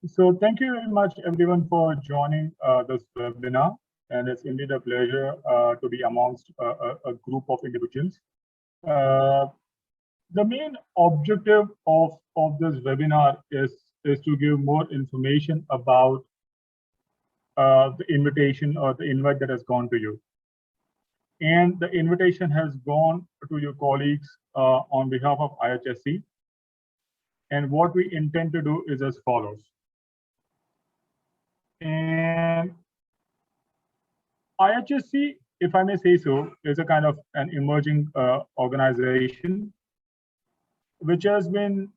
So thank you very much, everyone, for joining this webinar. And it's indeed a pleasure to be amongst a group of individuals. Uh, the main objective of this webinar is to give more information about the invitation or the invite that has gone to you. And the invitation has gone to your colleagues on behalf of IHSC. And what we intend to do is as follows. And IHSC, if I may say so, is a kind of an emerging organization, which has been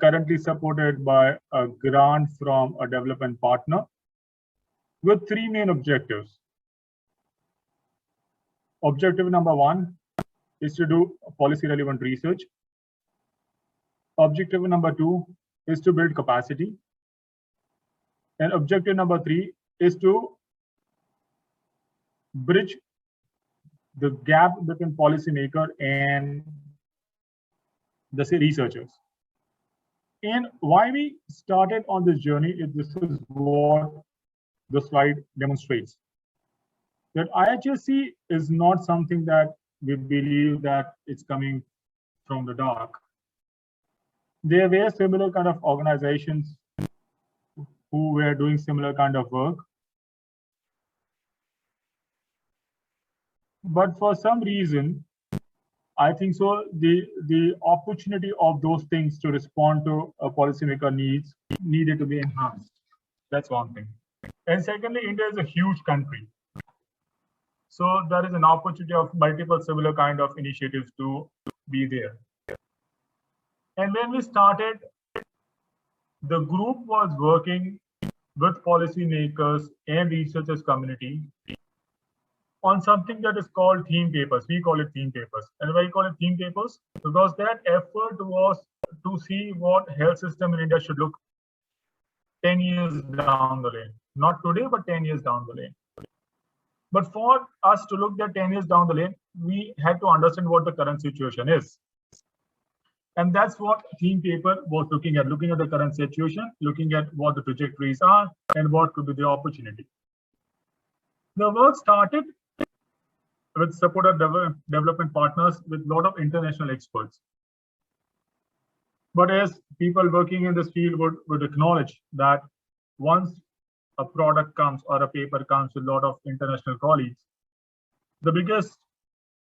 currently supported by a grant from a development partner with three main objectives. Objective number one is to do policy relevant research. Objective number two is to build capacity. And objective number three is to bridge the gap between policymaker and the researchers. And why we started on this journey is this is what the slide demonstrates. That IHSC is not something that we believe that it's coming from the dark. There were similar kind of organizations who were doing similar kind of work. But for some reason, I think so, the opportunity of those things to respond to a policymaker needs needed to be enhanced. That's one thing. And secondly, India is a huge country. So there is an opportunity of multiple similar kind of initiatives to be there. And when we started, the group was working with policymakers and researchers community on something that is called theme papers. We call it theme papers. And why we call it theme papers? Because that effort was to see what health system in India should look 10 years down the lane. Not today, but 10 years down the lane. But for us to look at 10 years down the lane, we had to understand what the current situation is. And that's what theme paper was looking at the current situation, looking at what the trajectories are and what could be the opportunity. The work started with support of development partners with a lot of international experts. But as people working in this field would acknowledge that once a product comes or a paper comes with a lot of international colleagues, the biggest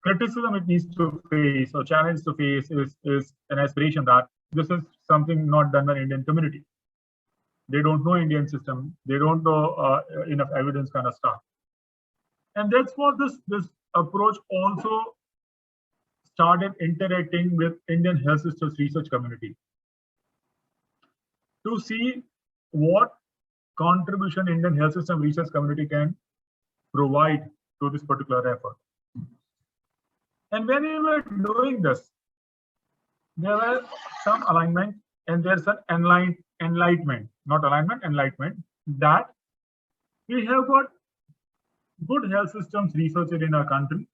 criticism it needs to face or challenge to face is an aspiration that this is something not done by Indian community. They don't know Indian system. They don't know enough evidence kind of stuff. And that's what this approach also started interacting with Indian health systems research community to see what contribution Indian health system research community can provide to this particular effort. And when we were doing this, there were some alignment and there's an enlightenment, not alignment, enlightenment, that we have got good health systems researched in our country,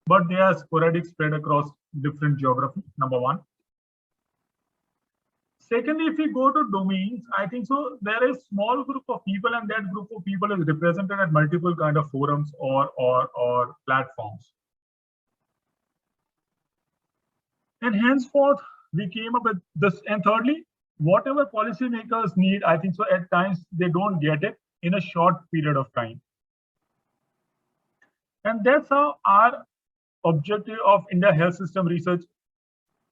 but they are sporadic, spread across different geography, number one. Secondly, if we go to domains, I think so there is small group of people, and that group of people is represented at multiple kind of forums or platforms. And henceforth, we came up with this. And thirdly, whatever policymakers need, I think so at times they don't get it in a short period of time. And that's how our objective of India Health System Research,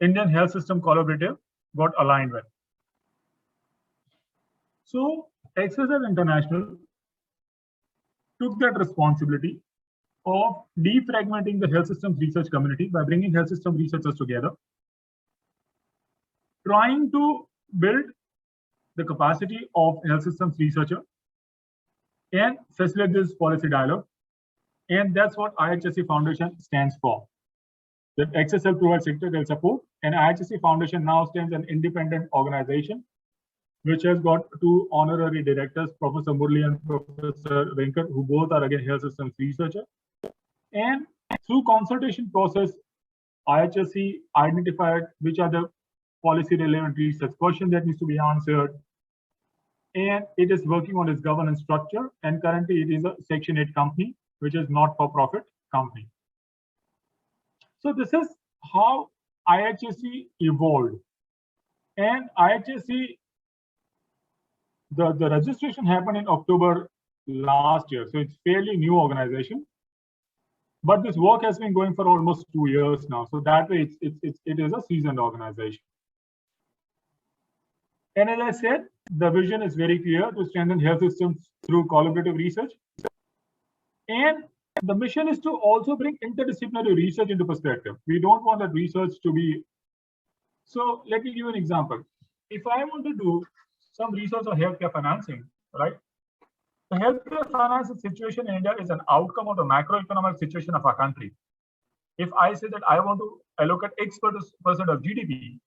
Indian Health System Collaborative got aligned with. So XSF International took that responsibility of defragmenting the health systems research community by bringing health system researchers together, trying to build the capacity of health systems researcher and facilitate this policy dialogue. And that's what IHSC Foundation stands for. The XSL provides sectoral support, and IHSC Foundation now stands an independent organization, which has got two honorary directors, Professor Murli and Professor Venkat, who both are again health systems researchers. And through consultation process, IHSC identified which are the policy relevant research questions that needs to be answered, and it is working on its governance structure. And currently, it is a Section 8 company, which is not for profit company. So this is how IHSE evolved. And IHSE, the registration happened in October last year, so it's fairly new organization. But this work has been going for almost 2 years now, so that way it is a seasoned organization. And as I said, the vision is very clear: to strengthen health systems through collaborative research. And the mission is to also bring interdisciplinary research into perspective. We don't want that research to be. So let me give you an example. If I want to do some research on healthcare financing, right? The healthcare financing situation in India is an outcome of the macroeconomic situation of our country. If I say that I want to allocate X% of GDP,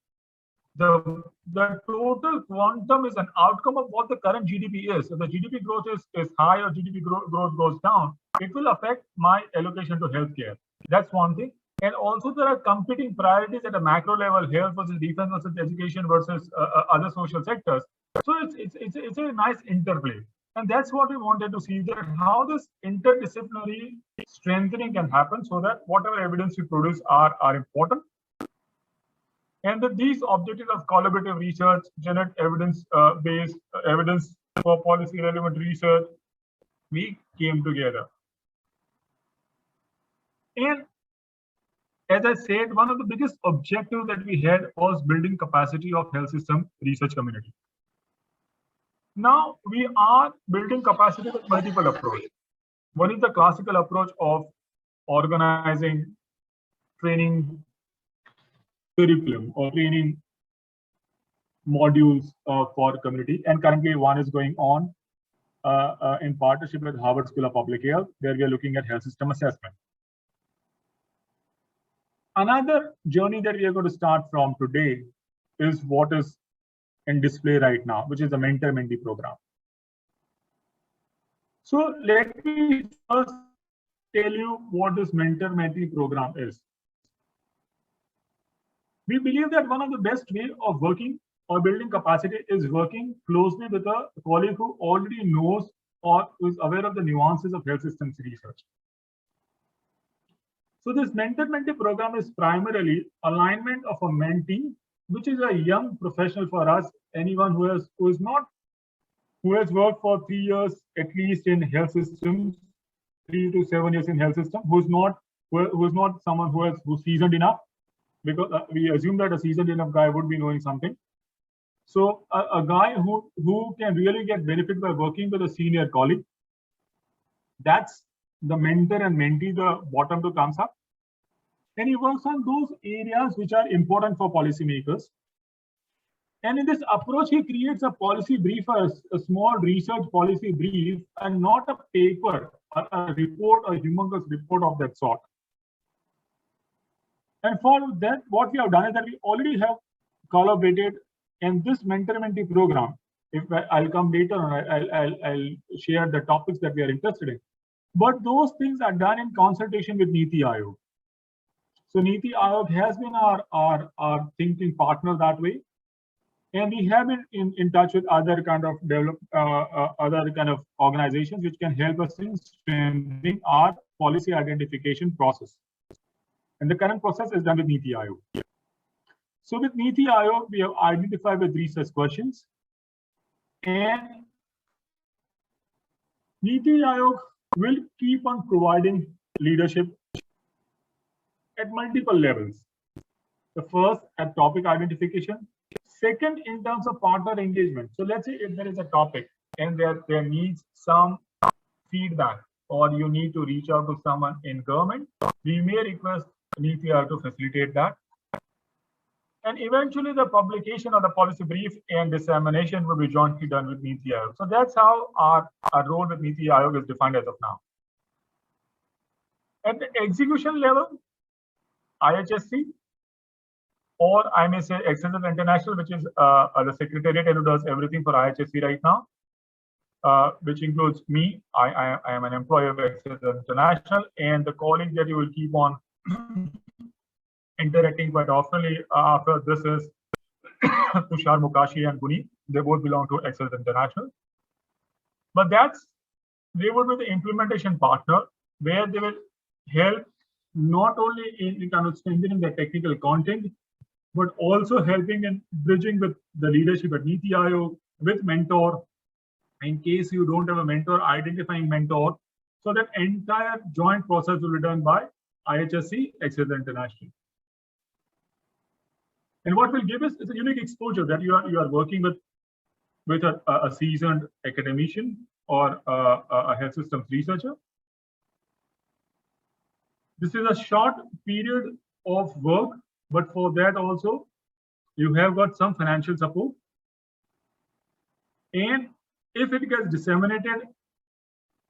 the total quantum is an outcome of what the current GDP is. If the GDP growth is high or GDP growth goes down, it will affect my allocation to healthcare. That's one thing. And also there are competing priorities at a macro level: health versus defense versus education versus other social sectors. So it's a nice interplay. And that's what we wanted to see, that how this interdisciplinary strengthening can happen, so that whatever evidence we produce are important. And that these objectives of collaborative research, generate evidence-based evidence for policy relevant research, we came together. And as I said, one of the biggest objectives that we had was building capacity of health system research community. Now we are building capacity with multiple approaches. One is the classical approach of organizing training curriculum or training modules for community. And currently one is going on in partnership with Harvard School of Public Health, where we are looking at health system assessment. Another journey that we are going to start from today is what is in display right now, which is the mentor-mentee program. So let me first tell you what this mentor-mentee program is. We believe that one of the best way of working or building capacity is working closely with a colleague who already knows or is aware of the nuances of health systems research. So this mentor-mentee program is primarily alignment of a mentee, which is a young professional for us, anyone who has worked for 3 years at least in health systems, 3 to 7 years in health system, who's not someone who's seasoned enough, because we assume that a seasoned enough guy would be knowing something. So a guy who can really get benefit by working with a senior colleague. That's the mentor and mentee, the bottom two comes up. And he works on those areas which are important for policymakers. And in this approach, he creates a policy brief, a small research policy brief, and not a paper or a report, a humongous report of that sort. And for that, what we have done is that we already have collaborated in this mentor-mentee program. If I'll come later on, I'll share the topics that we are interested in. But those things are done in consultation with NITI Aayog. So NITI Aayog has been our thinking partner that way. And we have been in touch with other kind of organizations which can help us in strengthening our policy identification process. And the current process is done with NITI Aayog. So with NITI Aayog, we have identified with research questions. And NITI Aayog will keep on providing leadership at multiple levels. The first, at topic identification. Second, in terms of partner engagement. So let's say if there is a topic and there needs some feedback, or you need to reach out to someone in government, we may request NITI Aayog to facilitate that. And eventually the publication of the policy brief and dissemination will be jointly done with NITI Aayog. So that's how our role with NITI Aayog is defined as of now. At the execution level, IHSC, or I may say Accenture International, which is the secretariat who does everything for IHSC right now, which includes me. I am an employee of Accenture International, and the colleague that you will keep on interacting quite oftenly after this is Tushar Mukashi and Guni, They both belong to Excellence International. But they would be the implementation partner where they will help not only in kind of strengthening the technical content, but also helping in bridging with the leadership at NITI Aayog, with mentor. In case you don't have a mentor, identifying mentor. So that entire joint process will be done by IHSC, Excellence International. And what will give us is a unique exposure that you are working with a seasoned academician or a health systems researcher. This is a short period of work, but for that also, you have got some financial support. And if it gets disseminated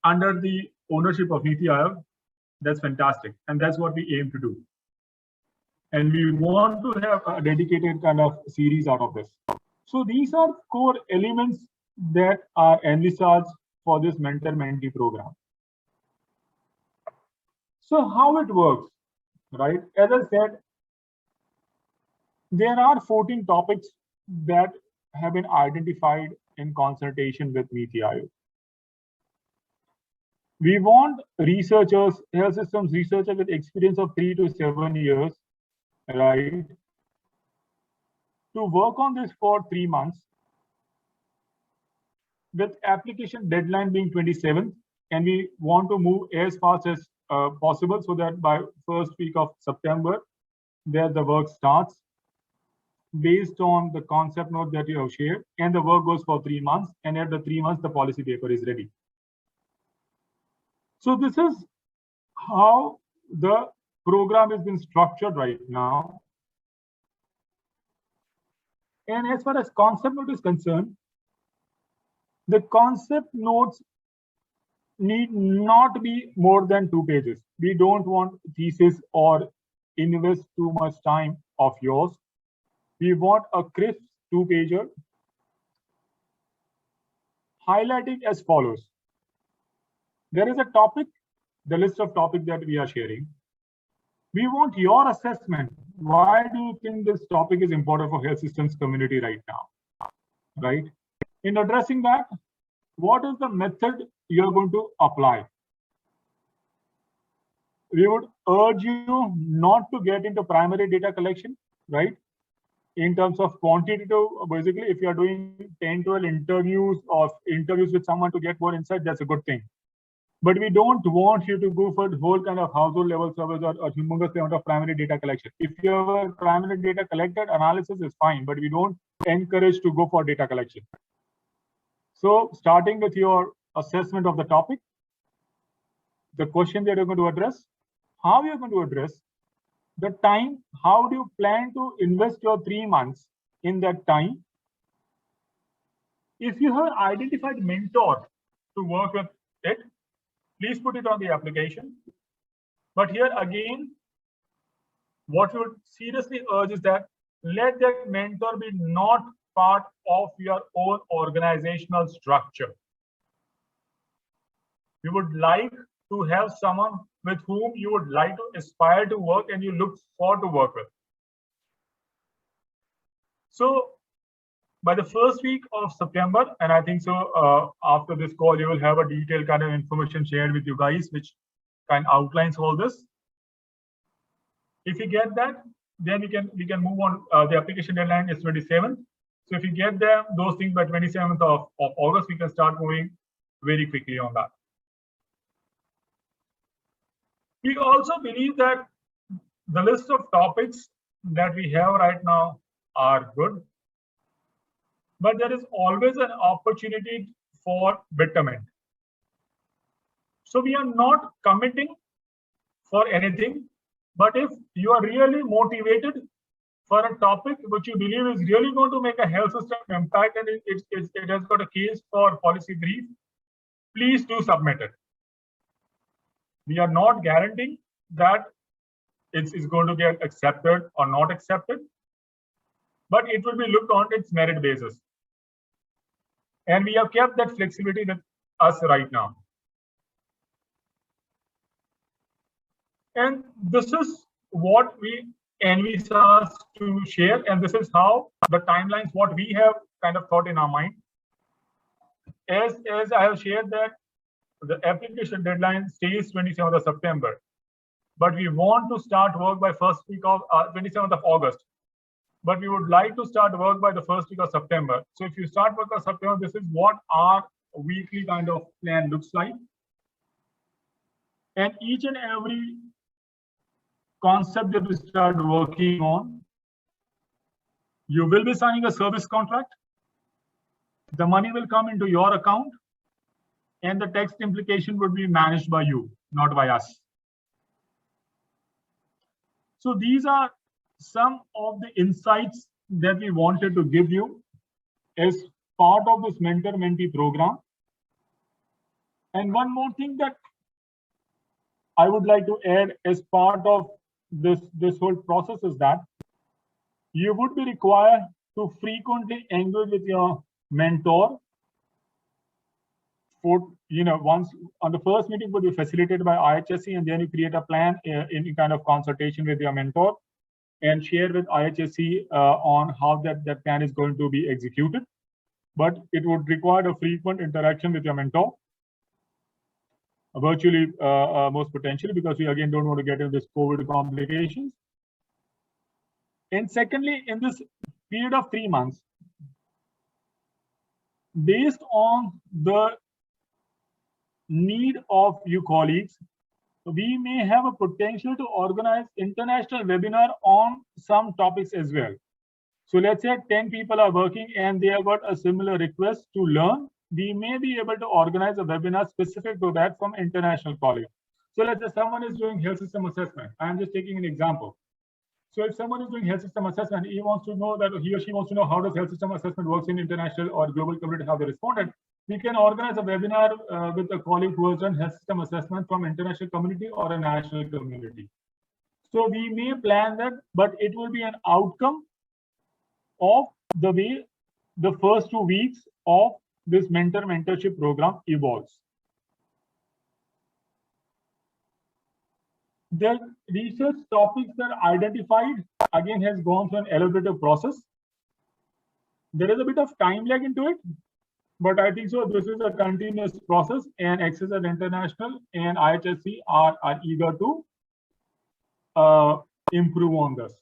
under the ownership of NITI Aayog, that's fantastic. And that's what we aim to do. And we want to have a dedicated kind of series out of this. So these are core elements that are envisaged for this mentor-mentee program. So how it works, right? As I said, there are 14 topics that have been identified in consultation with NITI Aayog. We want researchers, health systems researchers with experience of 3 to 7 years, right, to work on this for 3 months, with application deadline being 27th, and we want to move as fast as possible so that by first week of September, there the work starts based on the concept note that you have shared, and the work goes for 3 months, and at the 3 months, the policy paper is ready. So this is how the program has been structured right now. And as far as concept note is concerned, the concept notes need not be more than 2 pages. We don't want thesis or invest too much time of yours. We want a crisp 2-pager highlighting as follows. There is a topic, the list of topics that we are sharing. We want your assessment. Why do you think this topic is important for health systems community right now? Right? In addressing that, what is the method you are going to apply? We would urge you not to get into primary data collection, right? In terms of quantitative, basically, if you are doing 10, 12 interviews with someone to get more insight, that's a good thing. But we don't want you to go for the whole kind of household level service or humongous amount of primary data collection. If you have a primary data collected, analysis is fine, but we don't encourage to go for data collection. So starting with your assessment of the topic, the question that you're going to address, how you're going to address, the time, how do you plan to invest your 3 months in that time? If you have identified mentor to work with it, please put it on the application. But here again, what we would seriously urge is that let that mentor be not part of your own organizational structure. We would like to have someone with whom you would like to aspire to work and you look forward to work with. So by the first week of September, and I think so after this call, you will have a detailed kind of information shared with you guys, which kind of outlines all this. If you get that, then we can move on. The application deadline is 27th. So if you get them, those things by 27th of August, we can start moving very quickly on that. We also believe that the list of topics that we have right now are good, but there is always an opportunity for betterment. So we are not committing for anything, but if you are really motivated for a topic which you believe is really going to make a health system impact and it has got a case for policy brief, please do submit it. We are not guaranteeing that it is going to get accepted or not accepted, but it will be looked on its merit basis. And we have kept that flexibility with us right now. And this is what we envisage to share, and this is how the timelines, what we have kind of thought in our mind. As I have shared that the application deadline stays 27th of September, but we want to start work by first week of 27th of August. But we would like to start work by the first week of September. So if you start work of September, this is what our weekly kind of plan looks like. And each and every concept that we start working on, you will be signing a service contract. The money will come into your account, and the tax implication would be managed by you, not by us. So these are some of the insights that we wanted to give you as part of this mentor-mentee program. And one more thing that I would like to add as part of this whole process is that you would be required to frequently engage with your mentor. For once on the first meeting would be facilitated by IHSE, and then you create a plan in kind of consultation with your mentor and share with IHSE on how that plan is going to be executed. But it would require a frequent interaction with your mentor, virtually most potentially, because we again don't want to get into this COVID complications. And secondly, in this period of 3 months, based on the need of you colleagues, we may have a potential to organize international webinar on some topics as well. So let's say 10 people are working and they have got a similar request to learn. We may be able to organize a webinar specific to that from international colleagues. So let's say someone is doing health system assessment. I'm just taking an example. So if someone is doing health system assessment, he wants to know that he or she wants to know how does health system assessment works in international or global community, how they responded. We can organize a webinar with a colleague who has done health system assessment from international community or a national community. So we may plan that, but it will be an outcome of the way the first 2 weeks of this mentorship program evolves. The research topics that are identified again has gone through an elaborative process. There is a bit of time lag into it, but I think so this is a continuous process, and Access International and IHSE are eager to improve on this.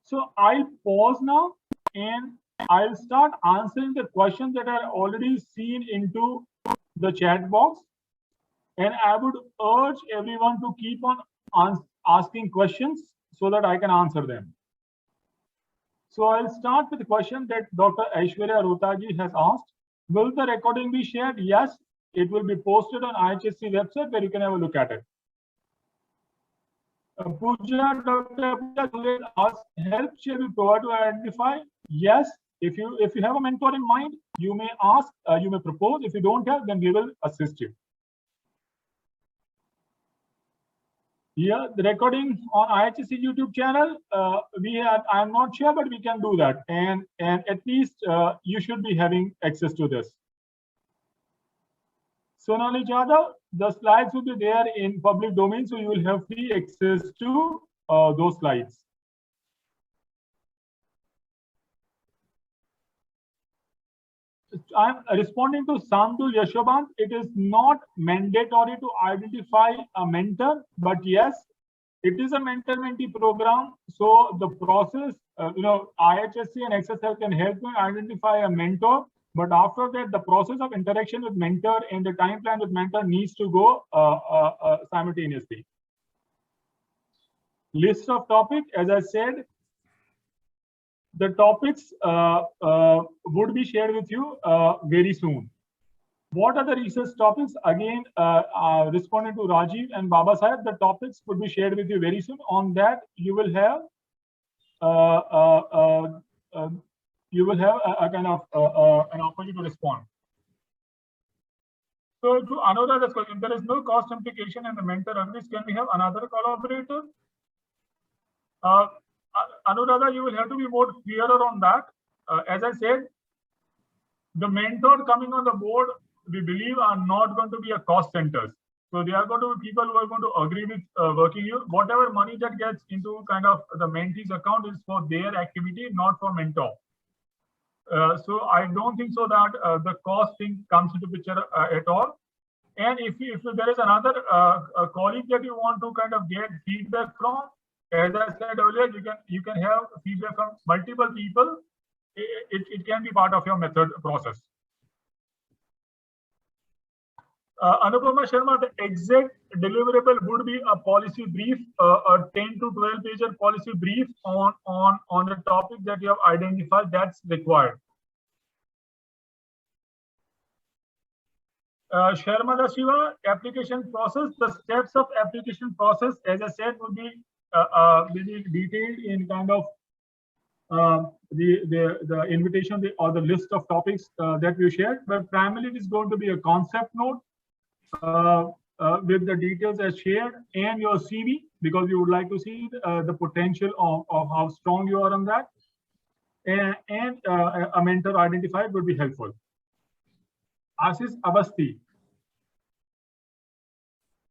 So I'll pause now and I'll start answering the questions that are already seen into the chat box. And I would urge everyone to keep on asking questions so that I can answer them. So I'll start with the question that Dr. Aishwarya Rotaji has asked. Will the recording be shared? Yes, it will be posted on IHSE website where you can have a look at it. Pooja, Dr. Pooja asks, help shall be provided to identify? Yes, if you have a mentor in mind, you may ask, you may propose. If you don't have, then we will assist you. Yeah, the recording on IHSE YouTube channel, I'm not sure, but we can do that. And at least you should be having access to this. Sonali Jadhav, the slides will be there in public domain, so you will have free access to those slides. I'm responding to Sandhu Yashobant. It is not mandatory to identify a mentor, but yes, it is a mentor-mentee program. So the process, IHSE and XSL can help you identify a mentor. But after that, the process of interaction with mentor and the time plan with mentor needs to go simultaneously. List of topics, as I said, the topics would be shared with you very soon. What are the research topics? Again, responding to Rajiv and Baba Sahib, the topics would be shared with you very soon. On that, you will have a kind of an opportunity to respond. So to Anuradha's question, there is no cost implication in the mentor unless can we have another collaborator? Anuradha, you will have to be more clearer on that. As I said, the mentor coming on the board, we believe are not going to be a cost centers. So they are going to be people who are going to agree with working you. Whatever money that gets into kind of the mentee's account is for their activity, not for mentor. So I don't think so that the cost thing comes into picture at all. And if there is another colleague that you want to kind of get feedback from, as I said earlier, you can have feedback from multiple people. It can be part of your method process. Anupama Sharma, the exact deliverable would be a policy brief, a 10 to 12 page policy brief on the topic that you have identified that's required. Sharma Shiva, application process, the steps of application process, as I said, would be detailed in kind of the invitation or the list of topics that we shared, but primarily it is going to be a concept note with the details as shared and your CV, because we would like to see the potential of how strong you are on that, and a mentor identified would be helpful. Ashish Avasti.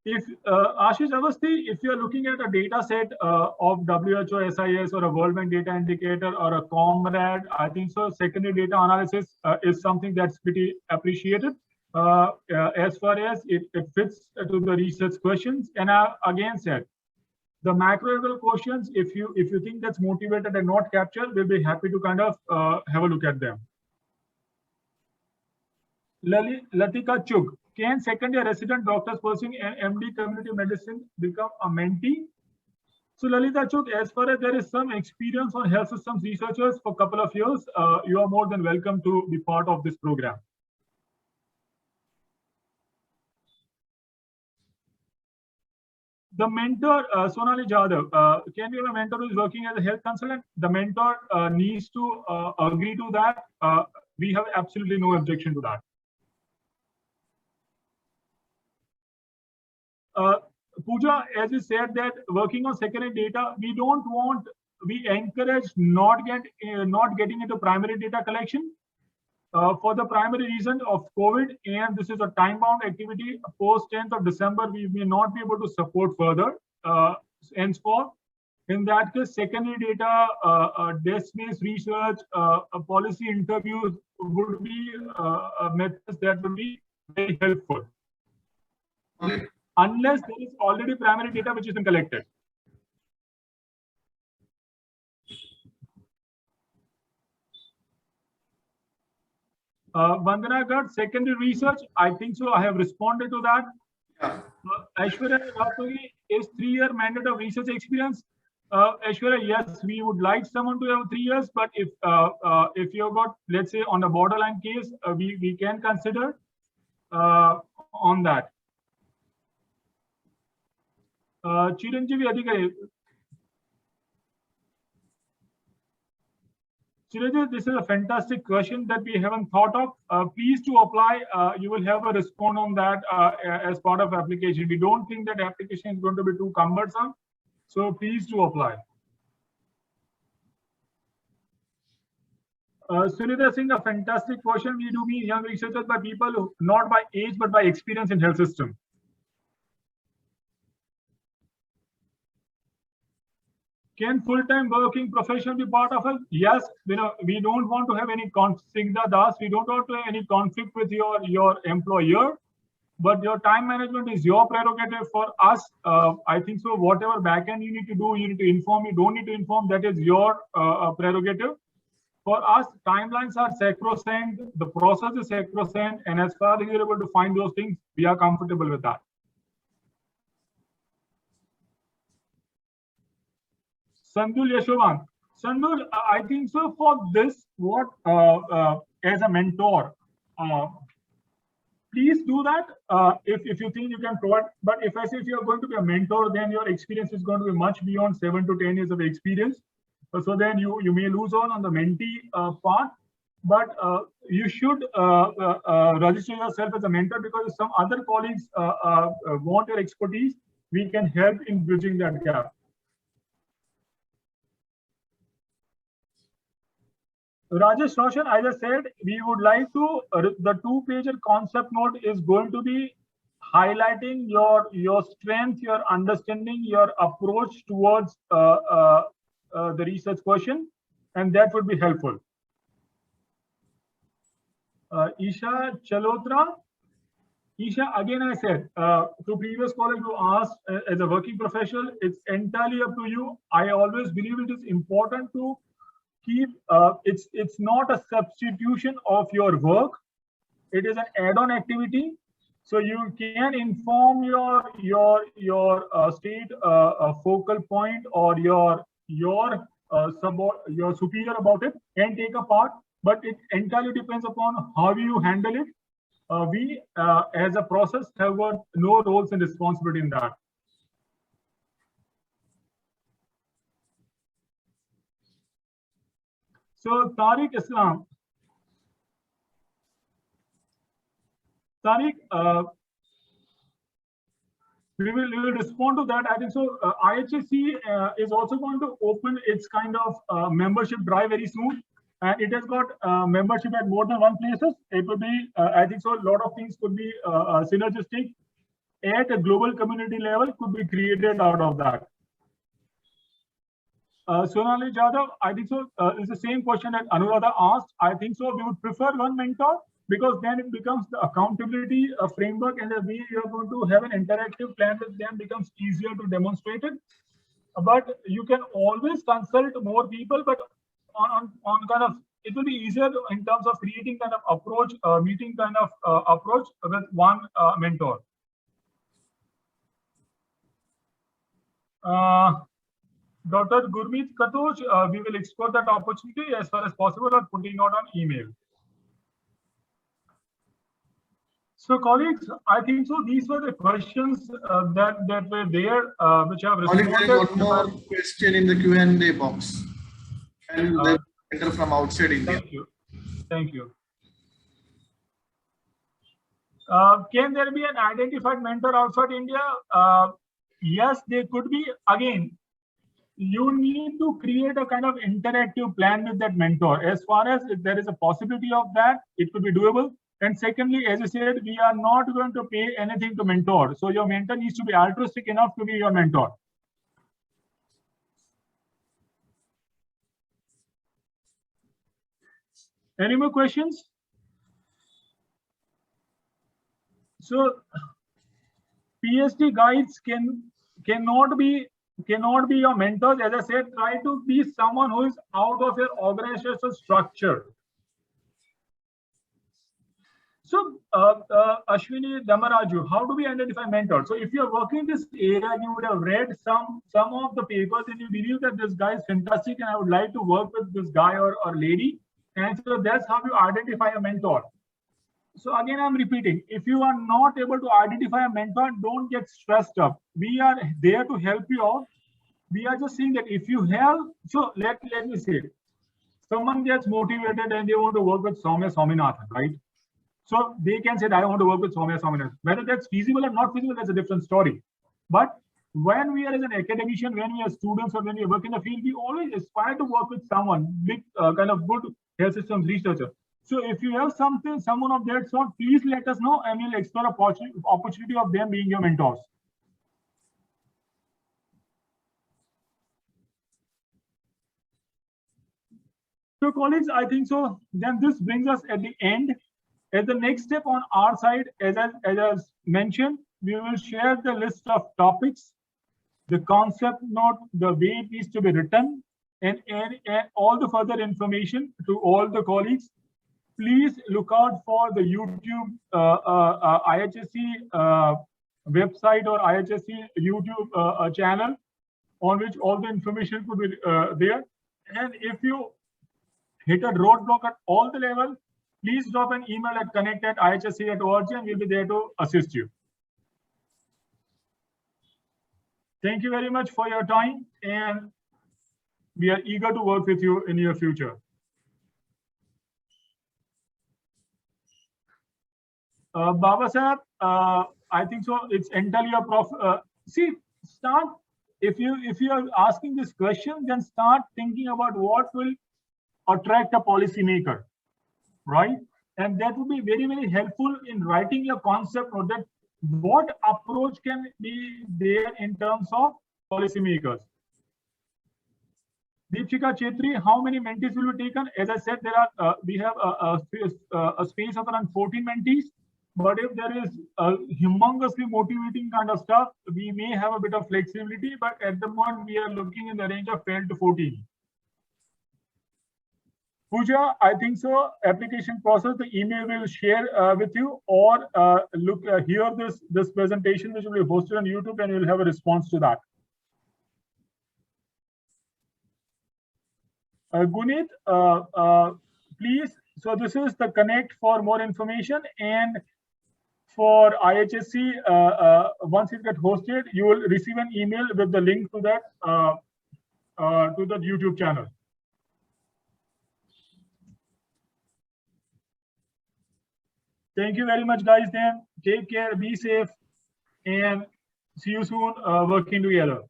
If Ashish Avasti, if you are looking at a data set of WHO, SIS, or a World Bank data indicator, or a Comrade, I think so secondary data analysis is something that's pretty appreciated as far as it fits to the research questions. And I again said, the macro level questions, if you think that's motivated and not captured, we'll be happy to kind of have a look at them. Latika Chug, can second-year resident doctors pursuing an MD community medicine become a mentee? So Lalita Chug, as far as there is some experience on health systems researchers for a couple of years, you are more than welcome to be part of this program. The mentor, Sonali Jadhav, can we have a mentor who is working as a health consultant? The mentor needs to agree to that. We have absolutely no objection to that. Pooja, as you said, that working on secondary data, we encourage not getting into primary data collection for the primary reason of COVID, and this is a time-bound activity. Post 10th of December, we may not be able to support further. Henceforth, in that case, secondary data, desk-based research, policy interviews would be methods that would be very helpful. Okay. Unless there is already primary data which has been collected. Vandana Garg, secondary research, I think so. I have responded to that. Yeah. Aishwarya Rathuri is 3-year mandate of research experience. Aishwarya, yes, we would like someone to have 3 years, but if you've got, let's say, on a borderline case, we can consider on that. Chiranjeevi Adhikari. Chiranjeevi, this is a fantastic question that we haven't thought of. Please to apply. You will have a response on that as part of application. We don't think that application is going to be too cumbersome. So please to apply. Sunita Singh, a fantastic question. We do mean young researchers by people who, not by age, but by experience in health system. Can full-time working profession be part of it? Yes, we don't want to have any conflict. We don't want to have any conflict with your employer, but your time management is your prerogative. For us, I think so. Whatever backend you need to do, you need to inform. You don't need to inform. That is your prerogative. For us, timelines are sacrosanct. The process is sacrosanct, and as far as you're able to find those things, we are comfortable with that. Sandul Yashovan. Sandul, I think so. For this, what as a mentor, please do that if you think you can provide. But if I say if you are going to be a mentor, then your experience is going to be much beyond 7 to 10 years of experience. So then you may lose on the mentee part. But you should register yourself as a mentor, because if some other colleagues want your expertise, we can help in bridging that gap. Rajesh Roshan, as I said, we would like to, the 2-pager concept note is going to be highlighting your strength, your understanding, your approach towards the research question, and that would be helpful. Isha Chalotra. Isha, again I said, to previous caller who asked, as a working professional, it's entirely up to you. I always believe it is important to keep, it's not a substitution of your work. It is an add-on activity. So you can inform your state focal point or your superior about it and take a part, but it entirely depends upon how you handle it. We as a process have got no roles and responsibility in that. So Tariq Islam. Tariq, we will respond to that. I think so. IHSE is also going to open its kind of membership drive very soon, and it has got membership at more than one places. It will be, I think so, a lot of things could be synergistic at a global community level could be created out of that. Sonali Jadhav, I think so, is the same question that Anuradha asked. I think so, we would prefer one mentor, because then it becomes the accountability framework, and the way you are going to have an interactive plan with them becomes easier to demonstrate it. But you can always consult more people, but on kind of, it will be easier in terms of creating kind of approach, meeting kind of approach with one mentor. Dr. Gurmeet Katoj, we will explore that opportunity as far as possible or putting out on email. So colleagues, I think so these were the questions that were there, which I have responded. There is one more question in the Q&A box. And they enter from outside India. Thank you. Thank you. Can there be an identified mentor outside India? Yes, there could be. Again, you need to create a kind of interactive plan with that mentor. As far as if there is a possibility of that, it could be doable. And secondly, as I said, we are not going to pay anything to mentor. So your mentor needs to be altruistic enough to be your mentor. Any more questions? So PhD guides cannot be your mentors. As I said, try to be someone who is out of your organizational structure. So Ashwini Damaraju, how do we identify mentors? So if you're working in this area, you would have read some of the papers and you believe that this guy is fantastic and I would like to work with this guy or lady. And so that's how you identify a mentor. So again, I'm repeating, if you are not able to identify a mentor, don't get stressed up. We are there to help you out. We are just saying that if you have, so let me say, someone gets motivated and they want to work with Soumya Swaminathan, right? So they can say, I want to work with Soumya Swaminathan. Whether that's feasible or not feasible, that's a different story. But when we are as an academician, when we are students or when we work in the field, we always aspire to work with someone, big kind of good health systems researcher. So if you have someone of that sort, please let us know and we'll explore opportunity of them being your mentors. So colleagues, I think so. Then this brings us at the end. As the next step on our side, as I mentioned, we will share the list of topics, the concept note, the way it needs to be written, and all the further information to all the colleagues. Please look out for the YouTube IHSE website or IHSE YouTube channel on which all the information could be there. And if you hit a roadblock at all the levels, please drop an email at connect@ihse.org and we'll be there to assist you. Thank you very much for your time, and we are eager to work with you in your future. Baba Sahab, I think so. It's entirely a start. If you are asking this question, then start thinking about what will attract a policymaker, right? And that would be very, very helpful in writing your concept, or that what approach can be there in terms of policymakers? Deepshika Chetri, how many mentees will be taken? As I said, we have a space of around 14 mentees. But if there is a humongously motivating kind of stuff, we may have a bit of flexibility. But at the moment, we are looking in the range of 12 to 14. Pooja, I think so. Application process, the email will share with you, or hear this presentation, which will be hosted on YouTube, and you'll have a response to that. Gunit, please. So this is the connect for more information, and for IHSC, once it gets hosted, you will receive an email with the link to that to the YouTube channel. Thank you very much, guys. Then take care, be safe, and see you soon. Working together.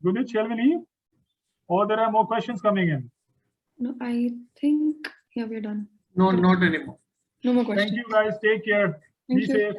Gunit, shall we leave? Or there are more questions coming in? No, I think, yeah, we're done. No, not anymore. No more questions. Thank you, guys. Take care. Be Thank you. safe.